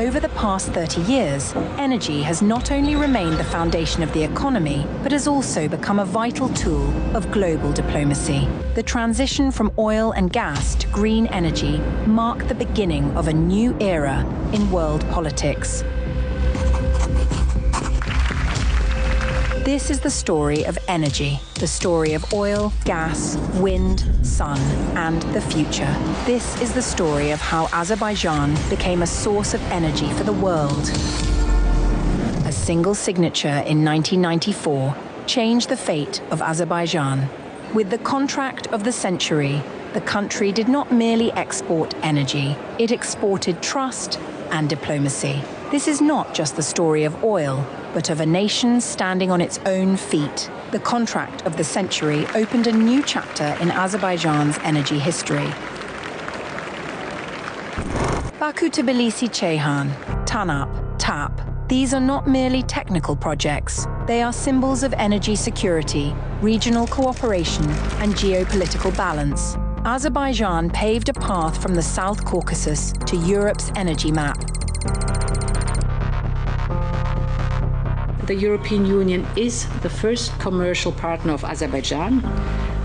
Over the past 30 years, energy has not only remained the foundation of the economy, but has also become a vital tool of global diplomacy. The transition from oil and gas to green energy marked the beginning of a new era in world politics. This is the story of energy, the story of oil, gas, wind, sun, and the future. This is the story of how Azerbaijan became a source of energy for the world. A single signature in 1994 changed the fate of Azerbaijan. With the contract of the century, the country did not merely export energy, it exported trust and diplomacy. This is not just the story of oil, but of a nation standing on its own feet. The contract of the century opened a new chapter in Azerbaijan's energy history. Baku-Tbilisi-Ceyhan, TANAP, TAP. These are not merely technical projects. They are symbols of energy security, regional cooperation, and geopolitical balance. Azerbaijan paved a path from the South Caucasus to Europe's energy map. The European Union is the first commercial partner of Azerbaijan,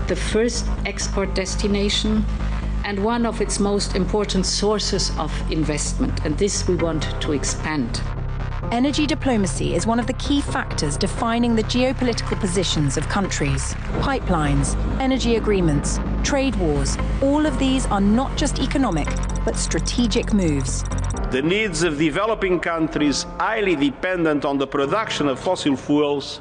the first export destination, and one of its most important sources of investment, and this we want to expand. Energy diplomacy is one of the key factors defining the geopolitical positions of countries. Pipelines, energy agreements, trade wars, all of these are not just economic, but strategic moves. The needs of developing countries highly dependent on the production of fossil fuels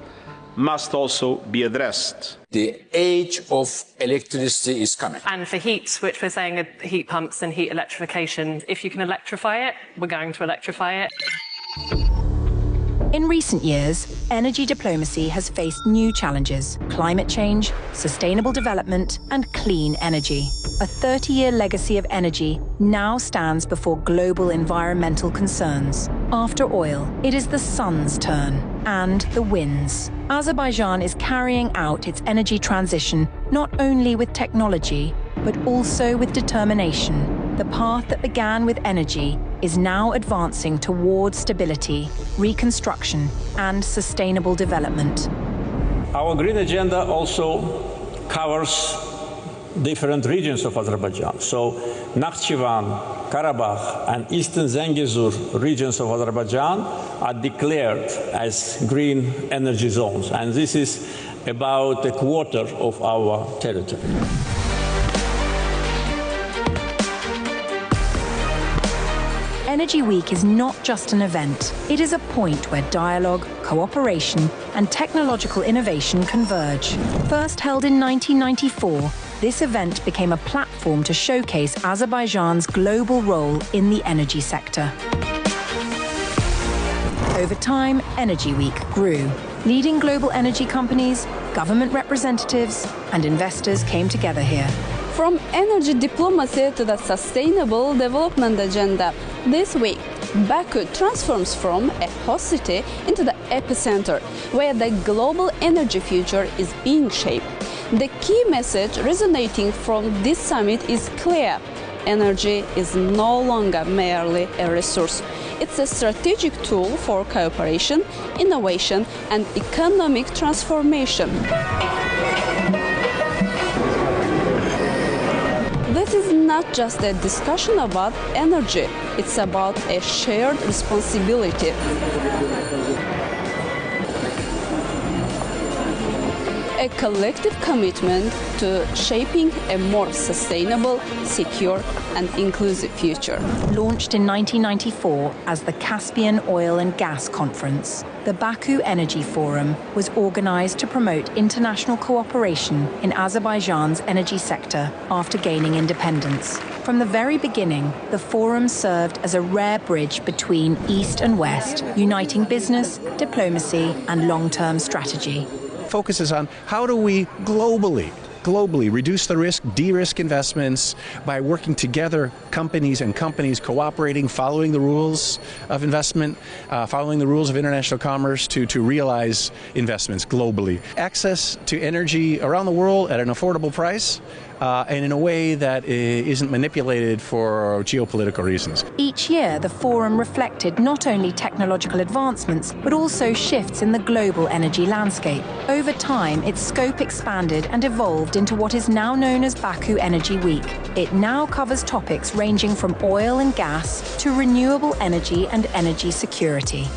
must also be addressed. The age of electricity is coming. And for heat, which we're saying are heat pumps and heat electrification, if you can electrify it, we're going to electrify it. In recent years, energy diplomacy has faced new challenges: climate change, sustainable development, and clean energy. A 30-year legacy of energy now stands before global environmental concerns. After oil, it is the sun's turn, and the winds. Azerbaijan is carrying out its energy transition not only with technology, but also with determination. The path that began with energy is now advancing towards stability, reconstruction, and sustainable development. Our green agenda also covers different regions of Azerbaijan. So Nakhchivan, Karabakh, and Eastern Zangezur regions of Azerbaijan are declared as green energy zones, and this is about a quarter of our territory. Energy Week is not just an event. It is a point where dialogue, cooperation, and technological innovation converge. First held in 1994, this event became a platform to showcase Azerbaijan's global role in the energy sector. Over time, Energy Week grew. Leading global energy companies, government representatives, and investors came together here. From energy diplomacy to the sustainable development agenda, this week, Baku transforms from a host city into the epicenter, where the global energy future is being shaped. The key message resonating from this summit is clear: energy is no longer merely a resource. It's a strategic tool for cooperation, innovation, and economic transformation. This is not just a discussion about energy, it's about a shared responsibility. A collective commitment to shaping a more sustainable, secure, and inclusive future. Launched in 1994 as the Caspian Oil and Gas Conference, the Baku Energy Forum was organized to promote international cooperation in Azerbaijan's energy sector after gaining independence. From the very beginning, the forum served as a rare bridge between East and West, uniting business, diplomacy, and long-term strategy. Focuses on how do we globally globally, reduce the risk, de-risk investments by working together, companies cooperating, following the rules of investment, following the rules of international commerce to realize investments globally. Access to energy around the world at an affordable price and in a way that isn't manipulated for geopolitical reasons. Each year, the forum reflected not only technological advancements, but also shifts in the global energy landscape. Over time, its scope expanded and evolved into what is now known as Baku Energy Week. It now covers topics ranging from oil and gas to renewable energy and energy security.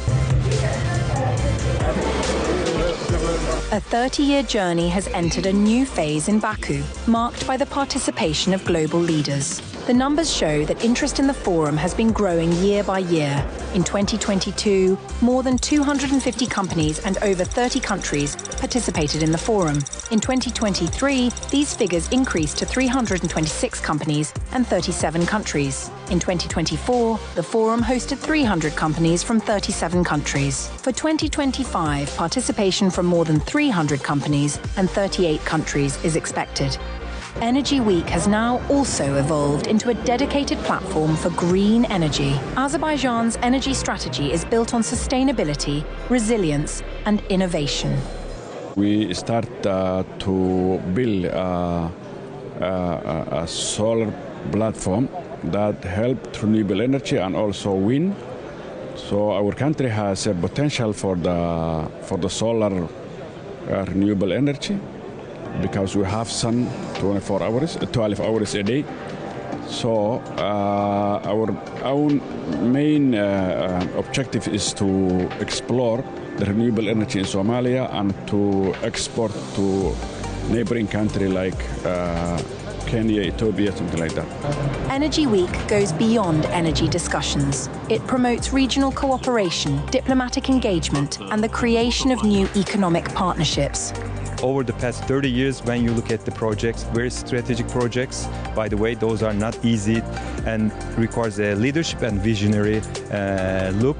A 30-year journey has entered a new phase in Baku, marked by the participation of global leaders. The numbers show that interest in the forum has been growing year by year. In 2022, more than 250 companies and over 30 countries participated in the forum. In 2023, these figures increased to 326 companies and 37 countries. In 2024, the forum hosted 300 companies from 37 countries. For 2025, participation from more than 300 companies and 38 countries is expected. Energy Week has now also evolved into a dedicated platform for green energy. Azerbaijan's energy strategy is built on sustainability, resilience, and innovation. We start to build a solar platform that helps renewable energy and also wind. So our country has a potential for the solar renewable energy, because we have sun 12 hours a day. So our own main objective is to explore the renewable energy in Somalia and to export to neighboring countries like Kenya, Ethiopia, something like that. Energy Week goes beyond energy discussions. It promotes regional cooperation, diplomatic engagement, and the creation of new economic partnerships. Over the past 30 years, when you look at the projects, very strategic projects, by the way, those are not easy and requires a leadership and visionary look.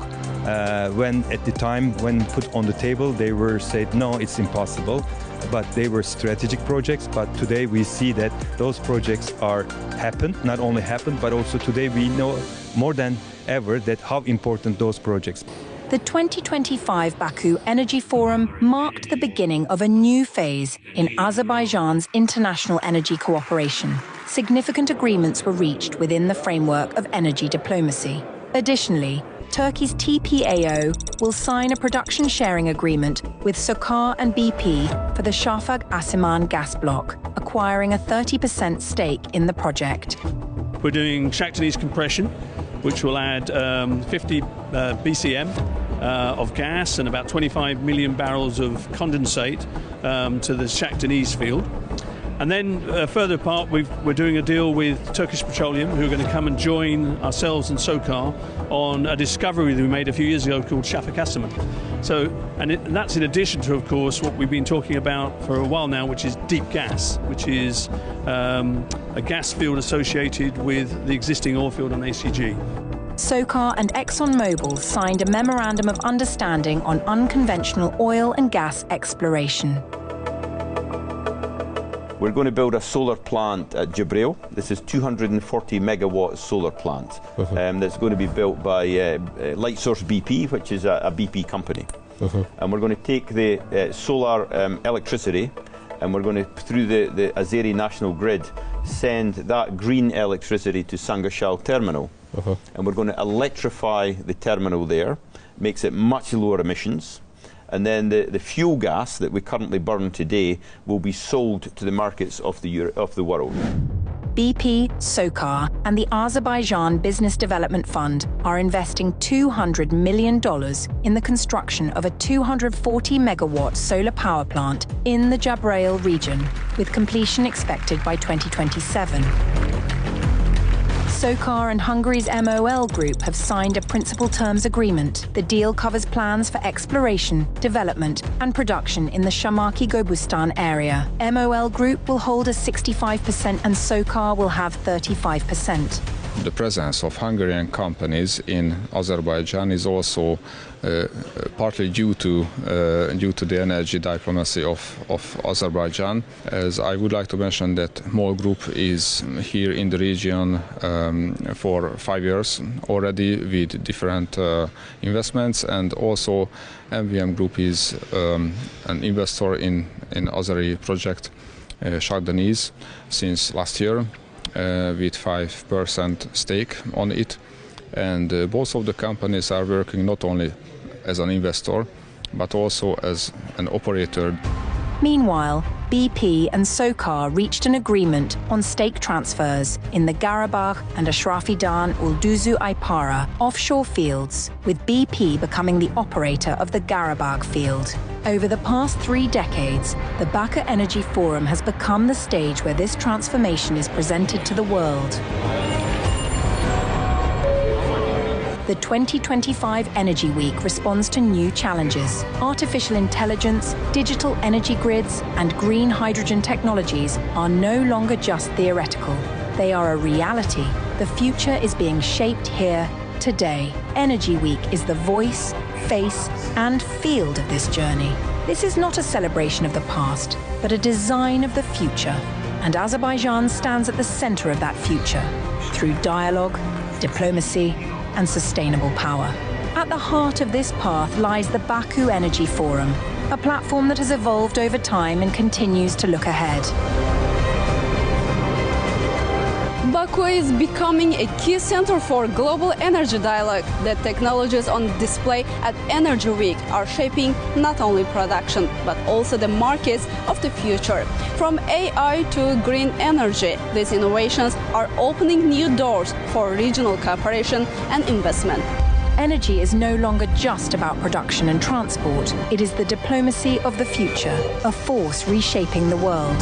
When at the time, when put on the table, they were said, no, it's impossible. But they were strategic projects. But today we see that those projects are happened, not only happened, but also today we know more than ever that how important those projects. The 2025 Baku Energy Forum marked the beginning of a new phase in Azerbaijan's international energy cooperation. Significant agreements were reached within the framework of energy diplomacy. Additionally, Turkey's TPAO will sign a production sharing agreement with SOCAR and BP for the Shafag Asiman gas block, acquiring a 30% stake in the project. We're doing Shah Deniz compression, which will add 50 BCM of gas and about 25 million barrels of condensate to the Shah Deniz field. And then further apart, we're doing a deal with Turkish Petroleum, who are going to come and join ourselves and SOCAR on a discovery that we made a few years ago called Shafag Asiman. So, and that's in addition to, of course, what we've been talking about for a while now, which is deep gas, which is a gas field associated with the existing oil field on ACG. SOCAR and ExxonMobil signed a memorandum of understanding on unconventional oil and gas exploration. We're going to build a solar plant at Jabril. This is 240 megawatt solar plant that's going to be built by Lightsource BP, which is a BP company. And we're going to take the solar electricity, and we're going to, through the Azeri National Grid, send that green electricity to Sangashal terminal. And we're going to electrify the terminal there, makes it much lower emissions. And then the fuel gas that we currently burn today will be sold to the markets of the world. BP, SOCAR, and the Azerbaijan Business Development Fund are investing $200 million in the construction of a 240 megawatt solar power plant in the Jabrayil region, with completion expected by 2027. SOCAR and Hungary's MOL Group have signed a principal terms agreement. The deal covers plans for exploration, development, and production in the Shamaki Gobustan area. MOL Group will hold a 65% and SOCAR will have 35%. The presence of Hungarian companies in Azerbaijan is also partly due to the energy diplomacy of Azerbaijan. As I would like to mention that MOL Group is here in the region for 5 years already with different investments, and also MVM Group is an investor in Azeri project Shah Deniz since last year with 5% stake on it. And both of the companies are working not only as an investor, but also as an operator. Meanwhile, BP and SOCAR reached an agreement on stake transfers in the Qarabağ and Ashrafidan Ulduzu Aypara offshore fields, with BP becoming the operator of the Qarabağ field. Over the past 3 decades, the Baku Energy Forum has become the stage where this transformation is presented to the world. The 2025 Energy Week responds to new challenges. Artificial intelligence, digital energy grids, and green hydrogen technologies are no longer just theoretical. They are a reality. The future is being shaped here, today. Energy Week is the voice, face, and field of this journey. This is not a celebration of the past, but a design of the future. And Azerbaijan stands at the center of that future, through dialogue, diplomacy, and sustainable power. At the heart of this path lies the Baku Energy Forum, a platform that has evolved over time and continues to look ahead. Baku is becoming a key center for global energy dialogue. The technologies on display at Energy Week are shaping not only production, but also the markets of the future. From AI to green energy, these innovations are opening new doors for regional cooperation and investment. Energy is no longer just about production and transport. It is the diplomacy of the future, a force reshaping the world.